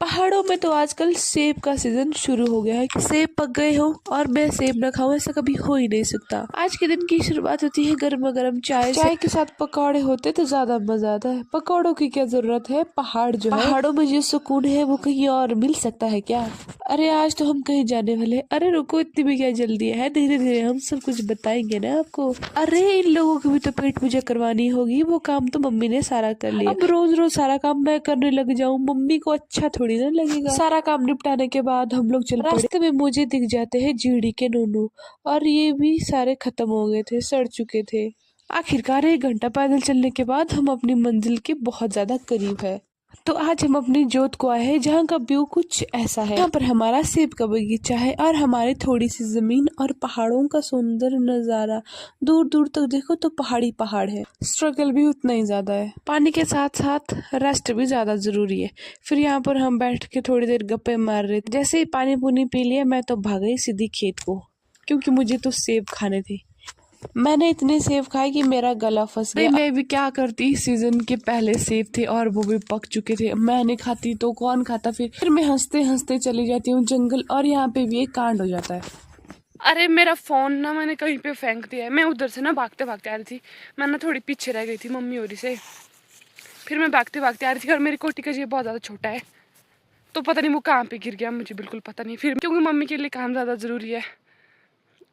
पहाड़ों में तो आजकल सेब का सीजन शुरू हो गया है। सेब पक गए हो और मैं सेब न खाऊं ऐसा कभी हो ही नहीं सकता। आज के दिन की शुरुआत होती है गर्मा गर्म चाय के साथ पकौड़े होते तो ज्यादा मजा आता है। पकौड़ों की क्या जरूरत है, पहाड़ जो है, पहाड़ों में जो सुकून है वो कहीं और मिल सकता है क्या। अरे आज तो हम कहीं जाने वाले। अरे रुको, इतनी भी क्या जल्दी है, धीरे धीरे हम सब कुछ बताएंगे ना आपको। अरे इन लोगों की भी तो पेट पूजा करवानी होगी, वो काम तो मम्मी ने सारा कर लिया। अब रोज रोज सारा काम मैं करने लग जाऊं, मम्मी को अच्छा थोड़ी ना लगेगा। सारा काम निपटाने के बाद हम लोग चल पड़े। रास्ते में मुझे दिख जाते हैं जीडी के नूनू, और ये भी सारे खत्म हो गए थे, सड़ चुके थे। आखिरकार 1 घंटा पैदल चलने के बाद हम अपनी मंजिल के बहुत ज्यादा करीब है। तो आज हम अपनी जोत को आए हैं जहाँ का व्यू कुछ ऐसा है। यहाँ पर हमारा सेब का बगीचा है और हमारी थोड़ी सी जमीन और पहाड़ों का सुंदर नजारा। दूर दूर तक देखो तो पहाड़ी पहाड़ है। स्ट्रगल भी उतना ही ज्यादा है। पानी के साथ साथ रेस्ट भी ज्यादा जरूरी है। फिर यहाँ पर हम बैठ के थोड़ी देर गप्पे मार रहे थे। जैसे ही पानी पुनी पी लिया मैं तो भाग गई सीधी खेत को, क्योंकि मुझे तो सेब खाने थे। मैंने इतने सेब खाए कि मेरा गला फंस गया। मैं भी क्या करती, सीजन के पहले सेब थे और वो भी पक चुके थे। मैं नहीं खाती तो कौन खाता। फिर मैं हंसते हंसते चली जाती हूँ जंगल, और यहाँ पे भी एक कांड हो जाता है। अरे मेरा फोन ना मैंने कहीं पे फेंक दिया है। मैं उधर से ना भागते भागते आ रही थी। मैं ना थोड़ी पीछे रह गई थी मम्मी होरी से। फिर मैं भागते भागते आ रही थी और मेरी कोटी का जेब बहुत ज्यादा छोटा है, तो पता नहीं वो कहाँ पे गिर गया, मुझे बिल्कुल पता नहीं। फिर क्योंकि मम्मी के लिए काम ज्यादा जरूरी है,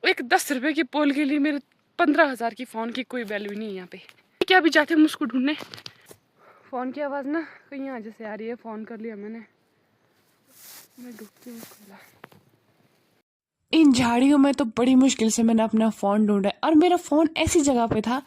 एक 10 रुपए की पोल के लिए मेरे 15,000 की फ़ोन की कोई वैल्यू नहीं है यहाँ पे। क्या अभी जाते हम उसको ढूंढने। फ़ोन की आवाज़ ना कहीं यहाँ जैसे आ रही है। फ़ोन कर लिया मैंने, मैं ढूंढती हूँ। इन झाड़ियों में तो बड़ी मुश्किल से मैंने अपना फ़ोन ढूंढा, और मेरा फ़ोन ऐसी जगह पे था,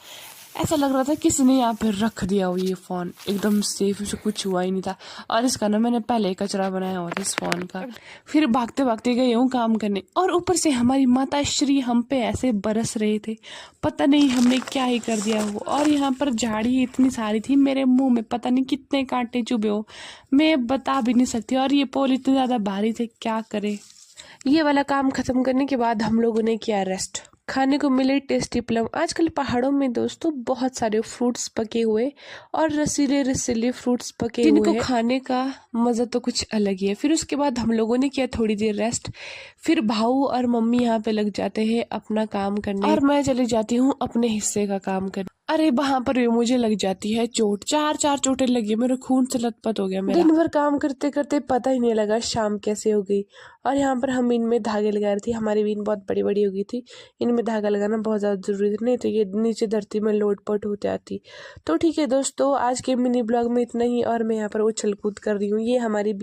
ऐसा लग रहा था किसी ने यहाँ पे रख दिया हो। ये फ़ोन एकदम सेफ, उसे कुछ हुआ ही नहीं था। और इसका ना मैंने पहले ही कचरा बनाया हुआ था इस फ़ोन का। फिर भागते भागते गई हूँ काम करने, और ऊपर से हमारी माता श्री हम पे ऐसे बरस रहे थे, पता नहीं हमने क्या ही कर दिया हो। और यहाँ पर झाड़ी इतनी सारी थी, मेरे मुंह में पता नहीं कितने कांटे चुभे हो, मैं बता भी नहीं सकती। और ये पोल इतने ज़्यादा भारी थे, क्या करे। ये वाला काम खत्म करने के बाद हम लोगों ने किया रेस्ट। खाने को मिले टेस्टी प्लम। आजकल पहाड़ों में दोस्तों बहुत सारे फ्रूट्स पके हुए और रसीले रसीले फ्रूट्स पके हुए, जिनको खाने का मजा तो कुछ अलग ही है। फिर उसके बाद हम लोगों ने किया थोड़ी देर रेस्ट। फिर भाऊ और मम्मी यहाँ पे लग जाते हैं अपना काम करने, और मैं चली जाती हूँ अपने हिस्से का काम करने। अरे वहां पर भी मुझे लग जाती है चोट, 4 चोटें लगी, मेरे खून से लथपथ हो गया मेरा। दिन भर काम करते करते पता ही नहीं लगा शाम कैसे हो गई। और यहाँ पर हम इनमें धागे लगा रही थी, हमारी बीन बहुत बड़ी बड़ी हो गई थी। इनमें धागा लगाना बहुत ज़्यादा ज़रूरी था, नहीं तो ये नीचे धरती में लोटपोट होते आती। तो ठीक है दोस्तों, आज के मिनी ब्लॉग में इतना ही, और मैं यहाँ पर उछल कूद कर रही हूँ। ये हमारी